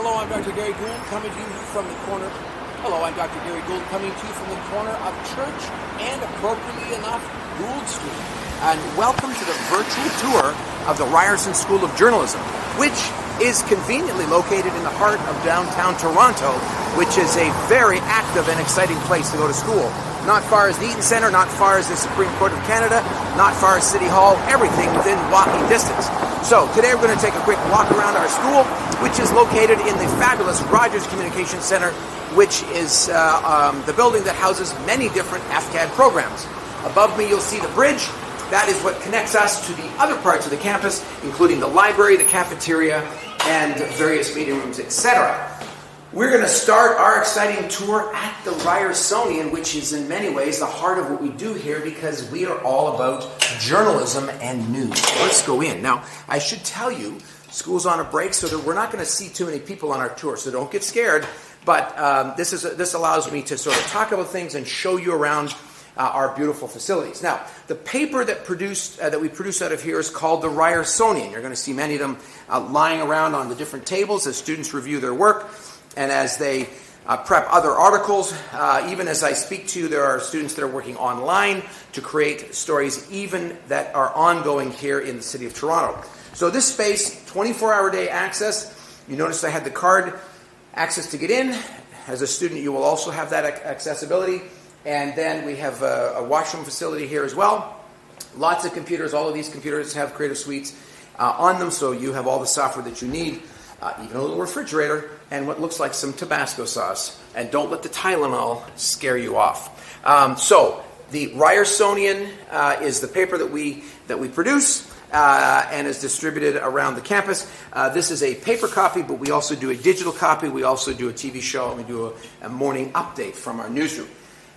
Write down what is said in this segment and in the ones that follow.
Hello, I'm Dr. Gary Gould coming to you from the corner. Hello, I'm Dr. Gary Gould coming to you from the corner of Church and, appropriately enough, Gould Street. And welcome to the virtual tour of the Ryerson School of Journalism, which is conveniently located in the heart of downtown Toronto, which is a very active and exciting place to go to school. Not far as the Eaton Centre, not far as the Supreme Court of Canada, not far as City Hall, everything within walking distance. So today we're going to take a quick walk around our school, which is located in the fabulous Rogers Communication Centre, which is the building that houses many different FCAD programs. Above me you'll see the bridge. That is what connects us to the other parts of the campus, including the library, the cafeteria, and various meeting rooms, etc. We're going to start our exciting tour at the Ryersonian, which is in many ways the heart of what we do here, because we are all about journalism and news. Let's go in. Now, I should tell you, school's on a break, so that we're not going to see too many people on our tour, so don't get scared. But this allows me to sort of talk about things and show you around our beautiful facilities. Now, the paper that we produce out of here is called the Ryersonian. You're going to see many of them lying around on the different tables as students review their work and as they prep other articles. Even as I speak to you, there are students that are working online to create stories even that are ongoing here in the city of Toronto. So this space, 24-hour day access. You notice I had the card access to get in. As a student, you will also have that accessibility. And then we have a washroom facility here as well. Lots of computers. All of these computers have Creative Suites on them, so you have all the software that you need. Even a little refrigerator and what looks like some Tabasco sauce. And don't let the Tylenol scare you off. So the Ryersonian is the paper that we produce and is distributed around the campus. This is a paper copy, but we also do a digital copy. We also do a TV show, and we do a morning update from our newsroom.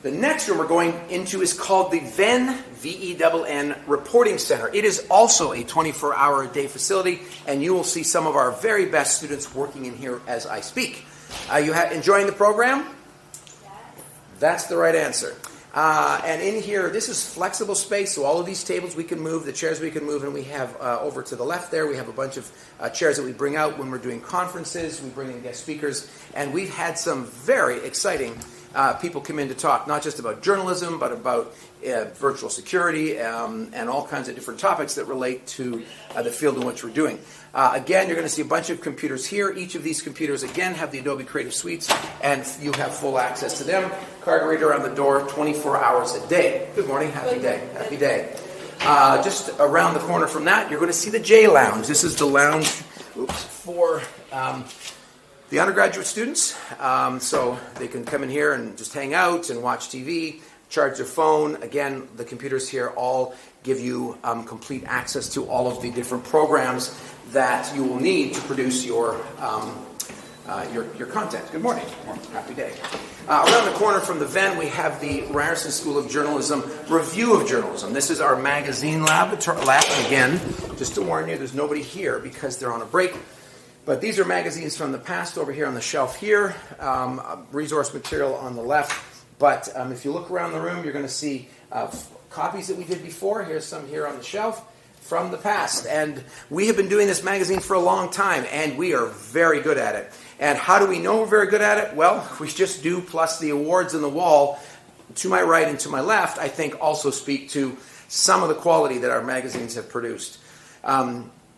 The next room we're going into is called the VEN, V-E-N-N, Reporting Center. It is also a 24-hour-a-day facility, and you will see some of our very best students working in here as I speak. You enjoying the program? Yes. That's the right answer. And in here, this is flexible space, so all of these tables we can move, the chairs we can move, and we have over to the left there, we have a bunch of chairs that we bring out when we're doing conferences, we bring in guest speakers, and we've had some very exciting people come in to talk, not just about journalism, but about virtual security and all kinds of different topics that relate to the field in which we're doing. Again, you're going to see a bunch of computers here. Each of these computers, again, have the Adobe Creative Suites, and you have full access to them. Card reader on the door, 24 hours a day. Good morning. Happy day. Happy day. Just around the corner from that, you're going to see the J Lounge. This is the lounge for the undergraduate students, so they can come in here and just hang out and watch TV, charge their phone. Again, the computers here all give you complete access to all of the different programs that you will need to produce your content. Good morning. Happy day. Around the corner from the VEN, we have the Ryerson School of Journalism Review of Journalism. This is our magazine lab. Again, just to warn you, there's nobody here because they're on a break. But these are magazines from the past over here on the shelf here, resource material on the left. But if you look around the room, you're going to see copies that we did before. Here's some here on the shelf from the past. And we have been doing this magazine for a long time, and we are very good at it. And how do we know we're very good at it? Well, we just do, plus the awards on the wall to my right and to my left, I think also speak to some of the quality that our magazines have produced.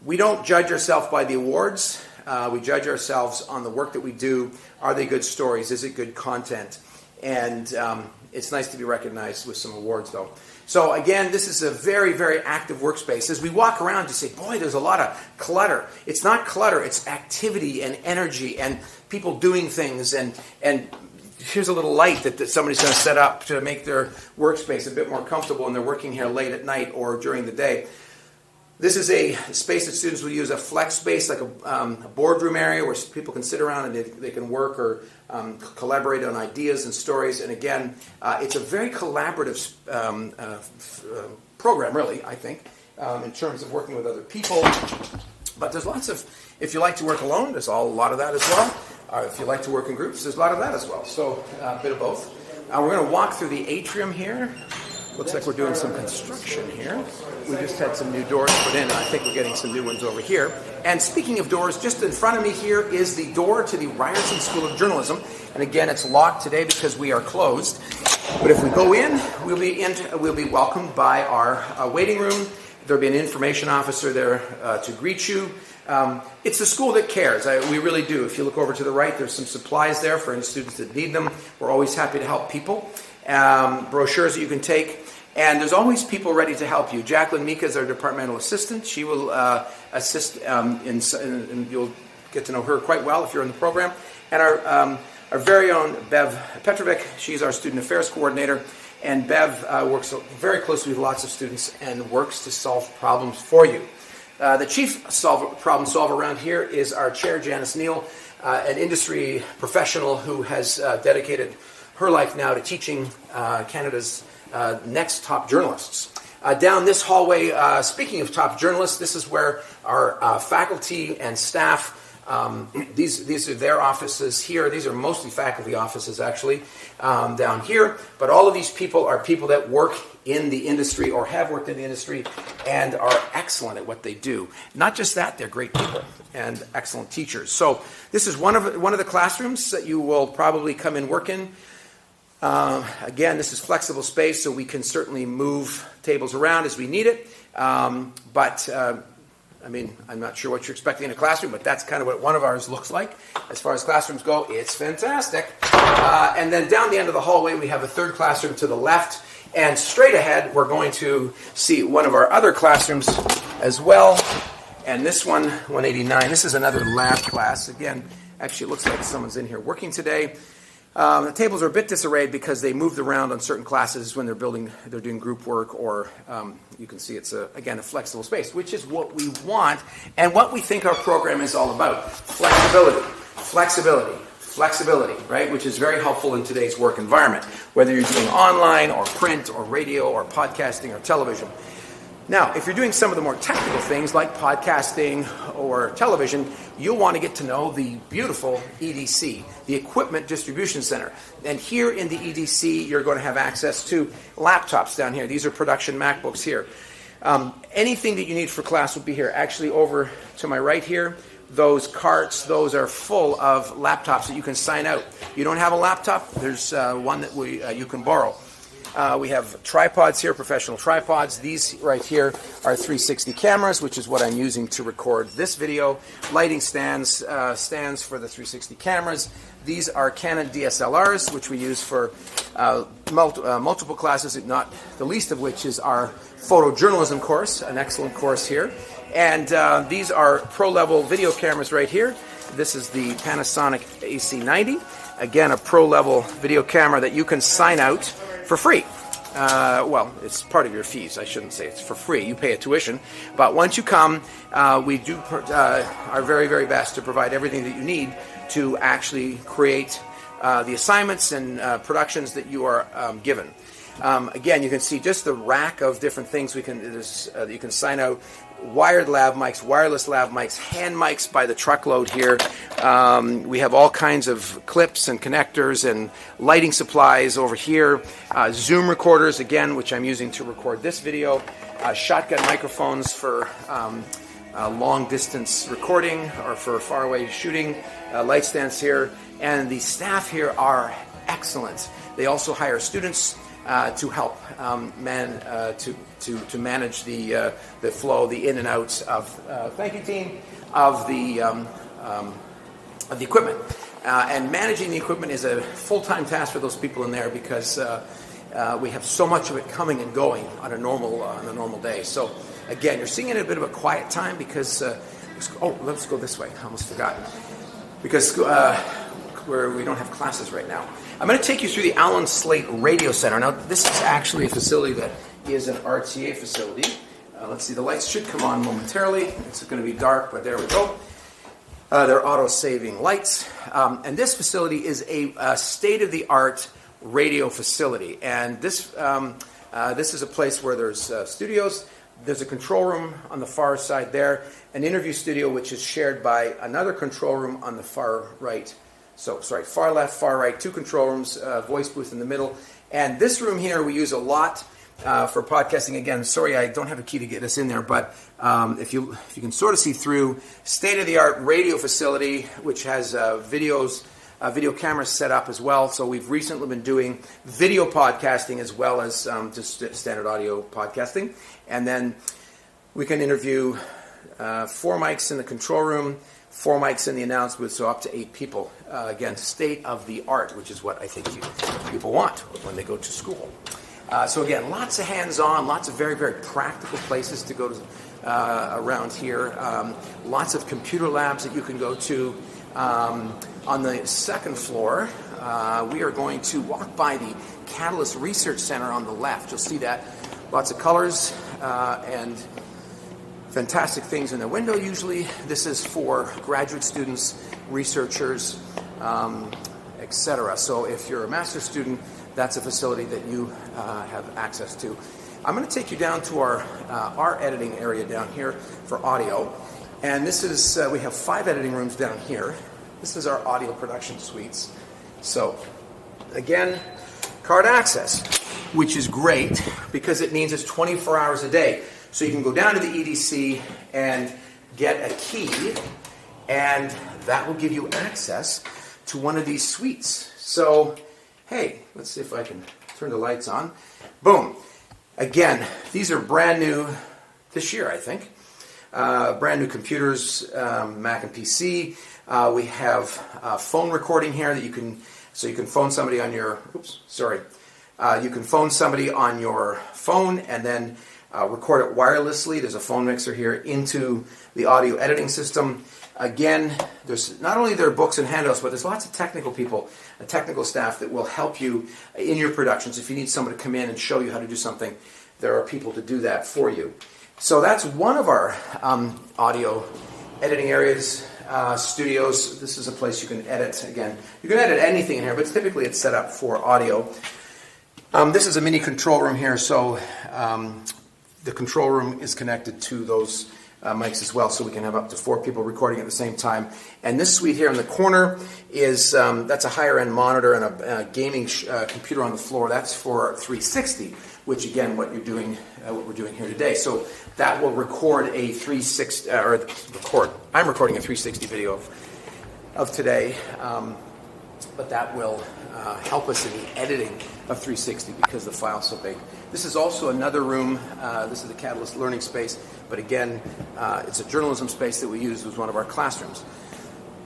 We don't judge ourselves by the awards. We judge ourselves on the work that we do. Are they good stories? Is it good content? And it's nice to be recognized with some awards, though. So again, this is a very, very active workspace. As we walk around, you say, boy, there's a lot of clutter. It's not clutter. It's activity and energy and people doing things. And here's a little light that somebody's going to set up to make their workspace a bit more comfortable when they're working here late at night or during the day. This is a space that students will use, a flex space, like a boardroom area where people can sit around and they can work or collaborate on ideas and stories. And again, it's a very collaborative program, really, I think, in terms of working with other people. But there's lots of, if you like to work alone, there's a lot of that as well. If you like to work in groups, there's a lot of that as well. So a bit of both. We're going to walk through the atrium here. Looks like we're doing some construction here. We just had some new doors put in, and I think we're getting some new ones over here. And speaking of doors, just in front of me here is the door to the Ryerson School of Journalism. And again, it's locked today because we are closed. But if we go in, we'll be welcomed by our waiting room. There'll be an information officer there to greet you. It's a school that cares. We really do. If you look over to the right, there's some supplies there for any students that need them. We're always happy to help people. Brochures that you can take. And there's always people ready to help you. Jacqueline Mika is our departmental assistant. She will assist, and you'll get to know her quite well if you're in the program. And our very own Bev Petrovic, she's our student affairs coordinator. And Bev works very closely with lots of students and works to solve problems for you. The chief problem solver around here is our chair, Janice Neal, an industry professional who has dedicated her life now to teaching Canada's next top journalists. Down this hallway, speaking of top journalists, this is where our faculty and staff, these are their offices here. These are mostly faculty offices, actually, down here. But all of these people are people that work in the industry or have worked in the industry and are excellent at what they do. Not just that, they're great people and excellent teachers. So this is one of the classrooms that you will probably come and work in. Again, this is flexible space, so we can certainly move tables around as we need it. I mean, I'm not sure what you're expecting in a classroom, but that's kind of what one of ours looks like. As far as classrooms go, it's fantastic. And then down the end of the hallway, we have a third classroom to the left. And straight ahead, we're going to see one of our other classrooms as well. And this one, 189, this is another lab class. Again, actually, it looks like someone's in here working today. The tables are a bit disarrayed because they moved around on certain classes when they're doing group work, or you can see it's again a flexible space, which is what we want and what we think our program is all about. Flexibility, right? Which is very helpful in today's work environment, whether you're doing online or print or radio or podcasting or television. Now, if you're doing some of the more technical things like podcasting or television, you'll want to get to know the beautiful EDC, the Equipment Distribution Center. And here in the EDC, you're going to have access to laptops down here. These are production MacBooks here. Anything that you need for class will be here. Actually, over to my right here, those carts, those are full of laptops that you can sign out. You don't have a laptop? There's one that you can borrow. We have tripods here, professional tripods. These right here are 360 cameras, which is what I'm using to record this video. Lighting stands for the 360 cameras. These are Canon DSLRs, which we use for multiple classes, not the least of which is our photojournalism course, an excellent course here. And these are pro-level video cameras right here. This is the Panasonic AC90. Again, a pro-level video camera that you can sign out for free. Well, it's part of your fees. I shouldn't say it's for free. You pay a tuition. But once you come, we do our very, very best to provide everything that you need to actually create the assignments and productions that you are given. Again, you can see just the rack of different things you can sign out. Wired lav mics, wireless lav mics, hand mics by the truckload here. We have all kinds of clips and connectors and lighting supplies over here. Zoom recorders, again, which I'm using to record this video. Shotgun microphones for long distance recording or for far away shooting. Light stands here. And the staff here are excellent. They also hire students to help to manage the flow, the in and outs of thank you, team, of the equipment. And managing the equipment is a full-time task for those people in there because we have so much of it coming and going on a normal day. So again, you're seeing it at a bit of a quiet time because let's go this way. I almost forgot because we don't have classes right now. I'm going to take you through the Allen Slate Radio Center. Now, this is actually a facility that is an RTA facility. Let's see, the lights should come on momentarily. It's going to be dark, but there we go. They're auto-saving lights. And this facility is a state-of-the-art radio facility. And this is a place where there's studios. There's a control room on the far side there, an interview studio which is shared by another control room on the far right. So, far left, far right, two control rooms, voice booth in the middle. And this room here we use a lot for podcasting. Again, sorry I don't have a key to get us in there, but if you can sort of see through, state-of-the-art radio facility, which has video cameras set up as well. So we've recently been doing video podcasting as well as just standard audio podcasting. And then we can interview 4 mics in the control room, 4 mics in the announce booth, so up to 8 people. Again, state-of-the-art, which is what I think people want when they go to school. So again, lots of hands-on, lots of very, very practical places to go to around here. Lots of computer labs that you can go to. On the second floor, we are going to walk by the Catalyst Research Center on the left. You'll see that. Lots of colors and fantastic things in the window usually. This is for graduate students, researchers, etc. So if you're a master's student, that's a facility that you have access to. I'm going to take you down to our editing area down here for audio. And this is, we have 5 editing rooms down here. This is our audio production suites. So, again, card access, which is great because it means it's 24 hours a day. So you can go down to the EDC and get a key, and that will give you access to one of these suites. So, hey, let's see if I can turn the lights on. Boom. Again, these are brand new this year, I think. Brand new computers, Mac and PC. We have phone recording here that you can phone somebody on your, you can phone somebody on your phone and then record it wirelessly. There's a phone mixer here into the audio editing system. Again, there's not only there are books and handouts, but there's lots of technical people, technical staff that will help you in your productions. If you need someone to come in and show you how to do something, there are people to do that for you. So that's one of our audio editing areas, studios. This is a place you can edit. Again, you can edit anything in here, but typically it's set up for audio. This is a mini control room here, so the control room is connected to those mics as well, so we can have up to 4 people recording at the same time. And this suite here in the corner is that's a higher end monitor and a gaming computer on the floor. That's for 360, which again, what we're doing here today. So that will record a 360 I'm recording a 360 video of today, but that will help us in the editing of 360 because the file's so big. This is also another room. This is the Catalyst Learning Space, but again, it's a journalism space that we use as one of our classrooms.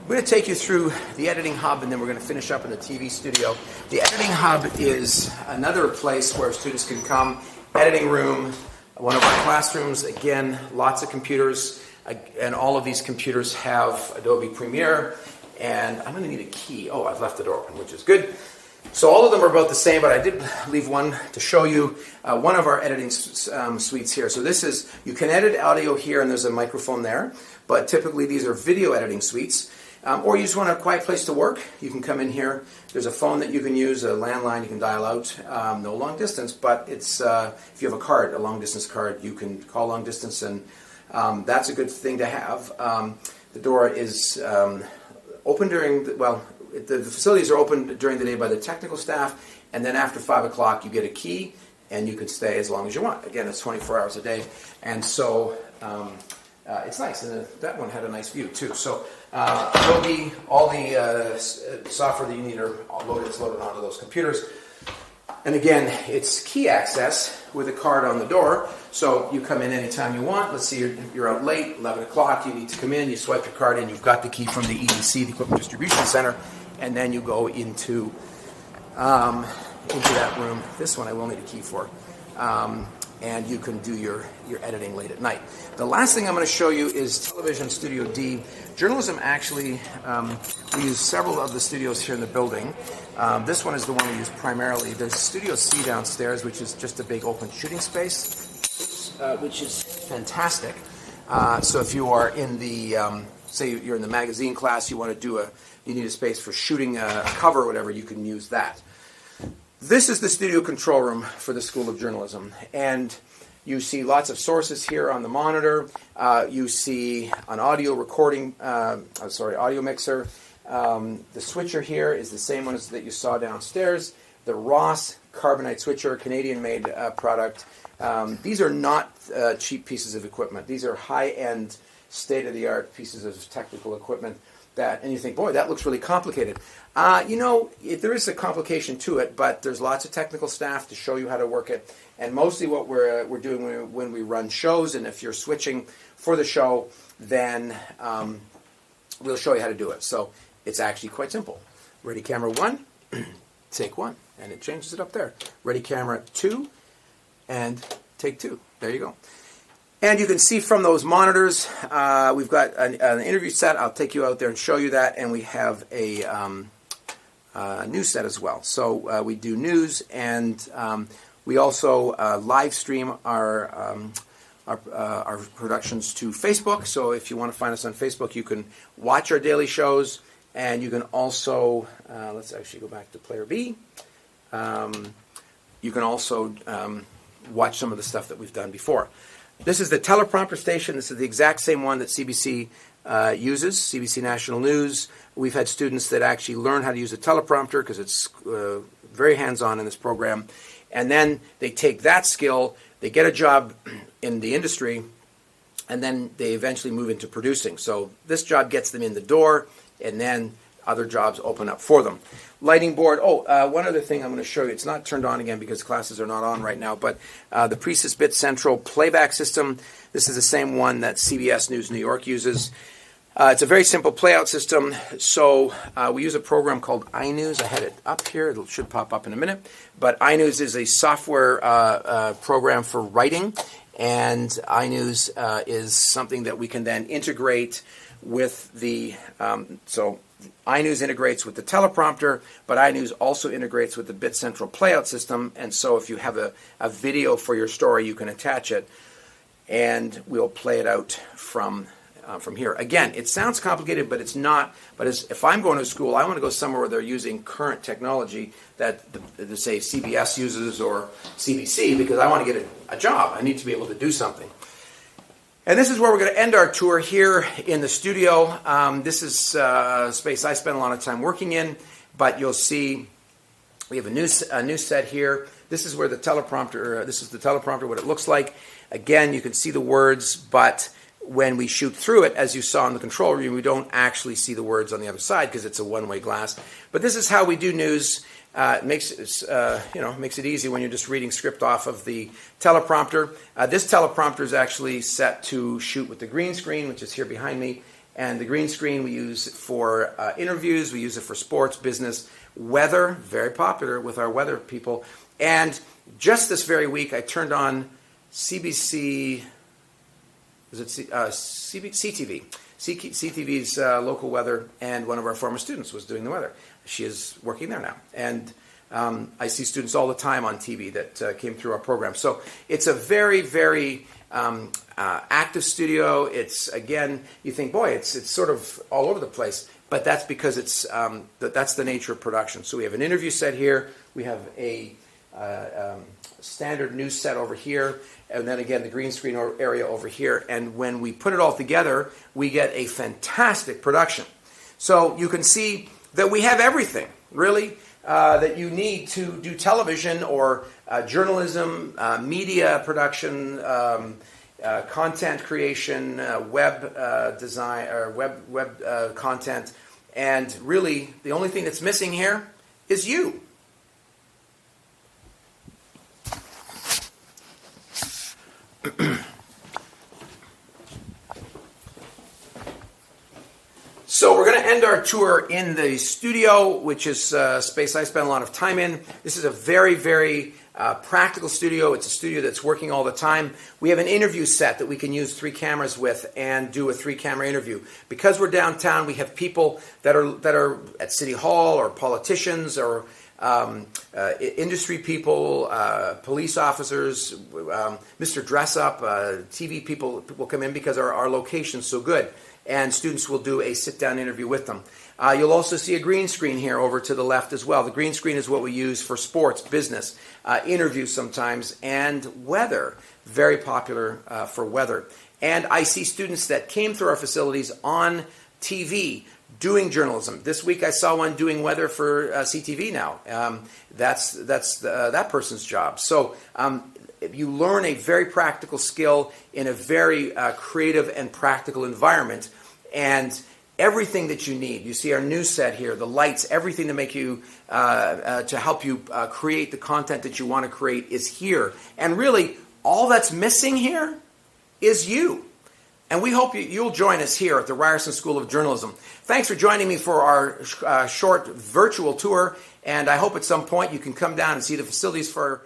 We're going to take you through the editing hub, and then we're going to finish up in the TV studio. The editing hub is another place where students can come. Editing room, one of our classrooms. Again, lots of computers, and all of these computers have Adobe Premiere. And I'm going to need a key. Oh, I've left the door open, which is good. So all of them are about the same, but I did leave one to show you one of our editing suites here. So this is, you can edit audio here, and there's a microphone there, but typically these are video editing suites. Or you just want a quiet place to work, you can come in here. There's a phone that you can use, a landline you can dial out. No long distance, but it's if you have a card, a long distance card, you can call long distance, and that's a good thing to have. The door is open during, the facilities are open during the day by the technical staff, and then after 5 o'clock you get a key, and you can stay as long as you want. Again, it's 24 hours a day, and so it's nice. And that one had a nice view too. So Adobe, all the software that you need are loaded onto those computers. And again, it's key access with a card on the door. So you come in anytime you want. Let's see, you're out late, 11 o'clock, you need to come in, you swipe your card in, you've got the key from the EDC, the Equipment Distribution Center, and then you go into that room. This one I will need a key for. And you can do your editing late at night. The last thing I'm going to show you is Television Studio D. Journalism actually, we use several of the studios here in the building. This one is the one we use primarily. There's Studio C downstairs, which is just a big open shooting space, which is fantastic. So if you are in the, say you're in the magazine class, you need a space for shooting a cover or whatever, you can use that. This is the studio control room for the School of Journalism, and you see lots of sources here on the monitor. You see an audio recording, audio mixer. The switcher here is the same one as that you saw downstairs. The Ross carbonite switcher, Canadian-made product. These are not cheap pieces of equipment. These are high-end, state-of-the-art pieces of technical equipment and you think, boy, that looks really complicated. There is a complication to it, but there's lots of technical staff to show you how to work it. And mostly what we're doing when we run shows, and if you're switching for the show, then we'll show you how to do it. So it's actually quite simple. Ready camera 1, take 1, and it changes it up there. Ready camera 2, and take 2. There you go. And you can see from those monitors, we've got an interview set. I'll take you out there and show you that. And we have a news set as well. So we do news, and we also live stream our productions to Facebook. So if you want to find us on Facebook, you can watch our daily shows. And you can also, let's actually go back to player B. You can also watch some of the stuff that we've done before. This is the teleprompter station. This is the exact same one that CBC uses, CBC National News. We've had students that actually learn how to use a teleprompter because it's very hands-on in this program. And then they take that skill, they get a job in the industry, and then they eventually move into producing. So this job gets them in the door, and then other jobs open up for them. Lighting board. One other thing I'm going to show you. It's not turned on again because classes are not on right now, but the Precis Bit Central playback system. This is the same one that CBS News New York uses. It's a very simple playout system. So we use a program called iNews. I had it up here. It should pop up in a minute. But iNews is a software program for writing, and iNews is something that we can then integrate with the so iNews integrates with the teleprompter, but iNews also integrates with the Bit Central playout system. And so if you have a video for your story, you can attach it, and we'll play it out from here. Again, it sounds complicated, but it's not. But if I'm going to school, I want to go somewhere where they're using current technology that, say, CBS uses or CBC, because I want to get a job. I need to be able to do something. And this is where we're going to end our tour here in the studio. This is space I spent a lot of time working in, but you'll see we have a new set here. This is where the teleprompter, this is the teleprompter, what it looks like. Again, you can see the words, but when we shoot through it, as you saw in the control room, we don't actually see the words on the other side because it's a one-way glass. But this is how we do news. It makes it easy when you're just reading script off of the teleprompter. This teleprompter is actually set to shoot with the green screen, which is here behind me. And the green screen we use for interviews. We use it for sports, business, weather. Very popular with our weather people. And just this very week, I turned on CBC. CTV. CTV's local weather, and one of our former students was doing the weather. She is working there now. And I see students all the time on TV that came through our program. So it's a very, very active studio. It's, again, you think, boy, it's sort of all over the place. But that's because that's the nature of production. So we have an interview set here. We have a standard news set over here, and then again the green screen area over here. And when we put it all together, we get a fantastic production. So you can see that we have everything, really, that you need to do television or journalism, media production, content creation, web design, or web content. And really, the only thing that's missing here is you. So we're going to end our tour in the studio, which is a space I spend a lot of time in. This is a very, very practical studio. It's a studio that's working all the time. We have an interview set that we can use 3 cameras with and do a 3-camera interview. Because we're downtown, we have people that are at City Hall, or politicians, or industry people, police officers, Mr. Dress Up, TV people will come in because our location's so good. And students will do a sit-down interview with them. You'll also see a green screen here over to the left as well. The green screen is what we use for sports, business, interviews sometimes, and weather. Very popular for weather. And I see students that came through our facilities on TV, doing journalism. This week I saw one doing weather for CTV now. That's that person's job. So you learn a very practical skill in a very creative and practical environment, and everything that you need. You see our news set here, the lights, everything to make you, to help you create the content that you want to create is here. And really, all that's missing here is you. And we hope you'll join us here at the Ryerson School of Journalism. Thanks for joining me for our short virtual tour, and I hope at some point you can come down and see the facilities for